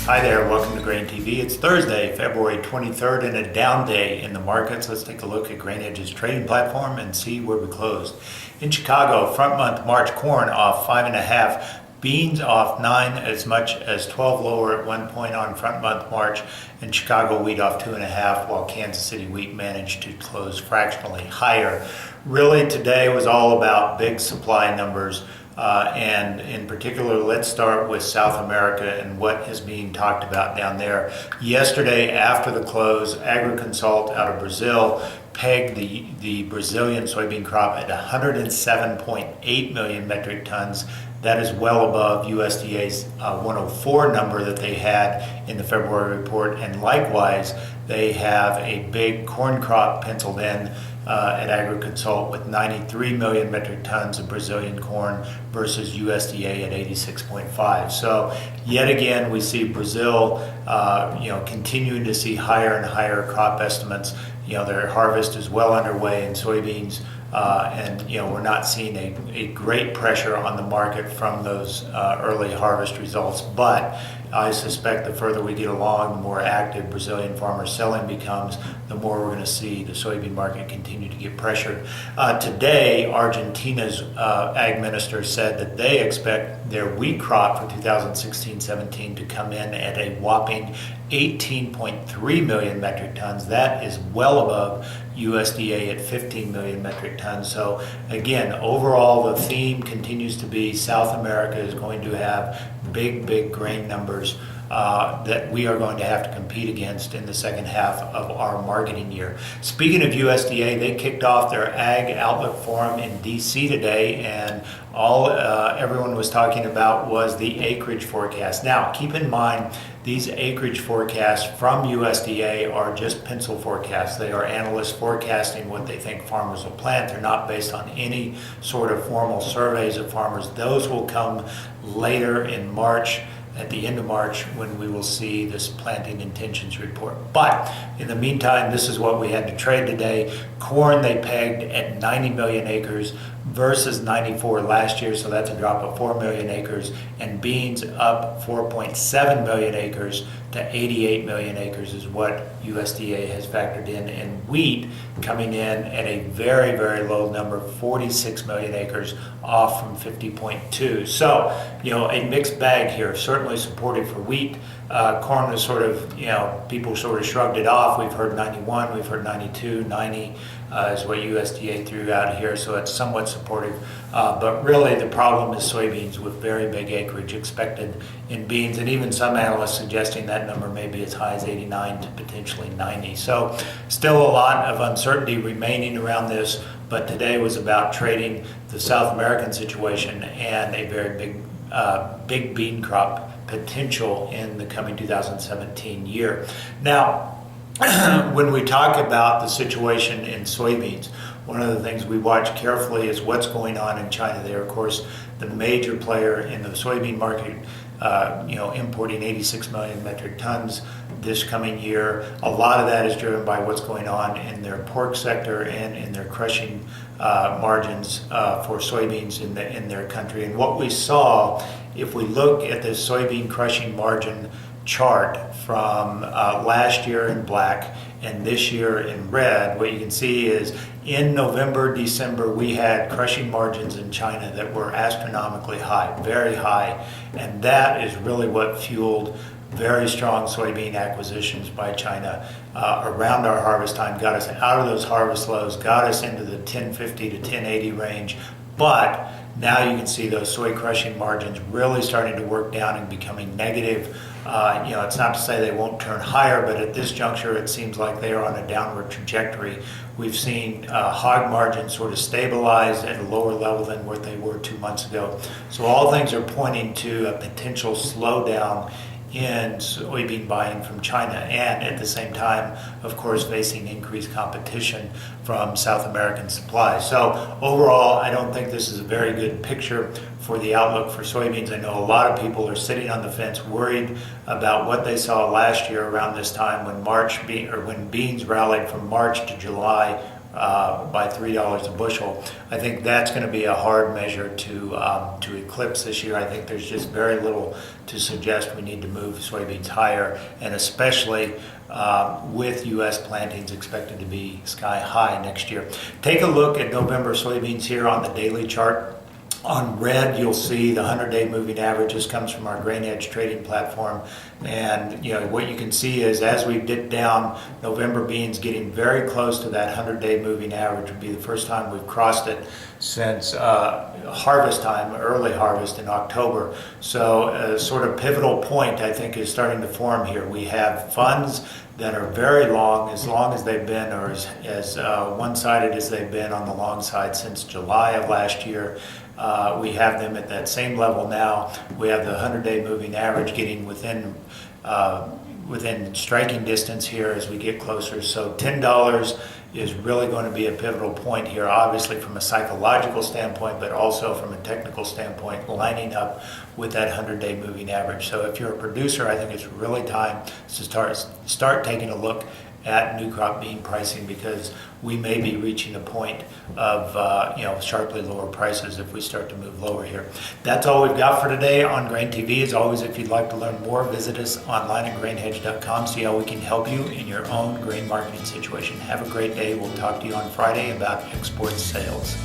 Hi there, welcome to Grain TV. It's Thursday, February 23rd, and a down day in the markets. Let's take a look at GrainEdge's trading platform and see where we closed. In Chicago, front month March corn off 5.5, beans off 9, as much as 12 lower at one point on front month March, and Chicago wheat off 2.5, while Kansas City wheat managed to close fractionally higher. Really, today was all about big supply numbers. And in particular, let's start with South America and what is being talked about down there. Yesterday, after the close, Agriconsult out of Brazil pegged the Brazilian soybean crop at 107.8 million metric tons. That is well above USDA's 104 number that they had in the February report. And likewise, they have a big corn crop penciled in at Agriconsult with 93 million metric tons of Brazilian corn versus USDA at 86.5. So yet again, we see Brazil, continuing to see higher and higher crop estimates. Their harvest is well underway in soybeans, and we're not seeing a great pressure on the market from those early harvest results. But I suspect the further we get along, the more active Brazilian farmer selling becomes, the more we're going to see the soybean market continue to get pressured. Today, Argentina's ag minister said that they expect their wheat crop for 2016-17 to come in at a whopping 18.3 million metric tons. That is well above USDA at 15 million metric tons. So again, overall, the theme continues to be South America is going to have big grain numbers that we are going to have to compete against in the second half of our marketing year. Speaking of USDA, they kicked off their Ag Outlook Forum in DC today, and all everyone was talking about was the acreage forecast. Now, keep in mind, these acreage forecasts from USDA are just pencil forecasts. They are analysts forecasting what they think farmers will plant. They're not based on any sort of formal surveys of farmers. Those will come later in March, at the end of March, when we will see this planting intentions report. But in the meantime, this is what we had to trade today. Corn they pegged at 90 million acres versus 94 last year, so that's a drop of 4 million acres, and beans up 4.7 million acres to 88 million acres is what USDA has factored in, and wheat coming in at a very low number, 46 million acres, off from 50.2. So, a mixed bag here, certainly supportive for wheat. Corn was sort of, people sort of shrugged it off. We've heard 91, we've heard 92, 90 is what USDA threw out here, so it's somewhat supportive. But really the problem is soybeans with very big acreage expected in beans, and even some analysts suggesting that number may be as high as 89 to potentially 90. So still a lot of uncertainty remaining around this, but today was about trading the South American situation and a very big bean crop potential in the coming 2017 year. Now, when we talk about the situation in soybeans, one of the things we watch carefully is what's going on in China. They're, of course, the major player in the soybean market, importing 86 million metric tons this coming year. A lot of that is driven by what's going on in their pork sector and in their crushing margins for soybeans in their country. And what we saw, if we look at the soybean crushing margin chart from last year in black and this year in red, what you can see is in November, December, we had crushing margins in China that were astronomically high, very high, and that is really what fueled very strong soybean acquisitions by China around our harvest time, got us out of those harvest lows, got us into the 1050 to 1080 range. But now you can see those soy crushing margins really starting to work down and becoming negative. It's not to say they won't turn higher, but at this juncture, it seems like they are on a downward trajectory. We've seen hog margins sort of stabilize at a lower level than what they were 2 months ago. So all things are pointing to a potential slowdown in soybean buying from China, and at the same time, of course, facing increased competition from South American supplies. So overall, I don't think this is a very good picture for the outlook for soybeans. I know a lot of people are sitting on the fence worried about what they saw last year around this time when when beans rallied from March to July by $3 a bushel. I think that's going to be a hard measure to eclipse this year. I think there's just very little to suggest we need to move soybeans higher, and especially with U.S. plantings expected to be sky high next year. Take a look at November soybeans here on the daily chart. On red, you'll see the 100-day moving average. This comes from our Grain Edge trading platform. And what you can see is as we dip down, November beans getting very close to that 100-day moving average. Would be the first time we've crossed it since harvest time, early harvest in October. So a sort of pivotal point, I think, is starting to form here. We have funds that are very long as they've been, or as one-sided as they've been on the long side since July of last year. We have them at that same level now. We have the 100-day moving average getting within striking distance here as we get closer. So $10 is really going to be a pivotal point here, obviously from a psychological standpoint, but also from a technical standpoint, lining up with that 100-day moving average. So if you're a producer, I think it's really time to start taking a look at new crop bean pricing, because we may be reaching a point of sharply lower prices if we start to move lower here. That's all we've got for today on Grain TV. As always, if you'd like to learn more, visit us online at grainhedge.com. See how we can help you in your own grain marketing situation. Have a great day. We'll talk to you on Friday about export sales.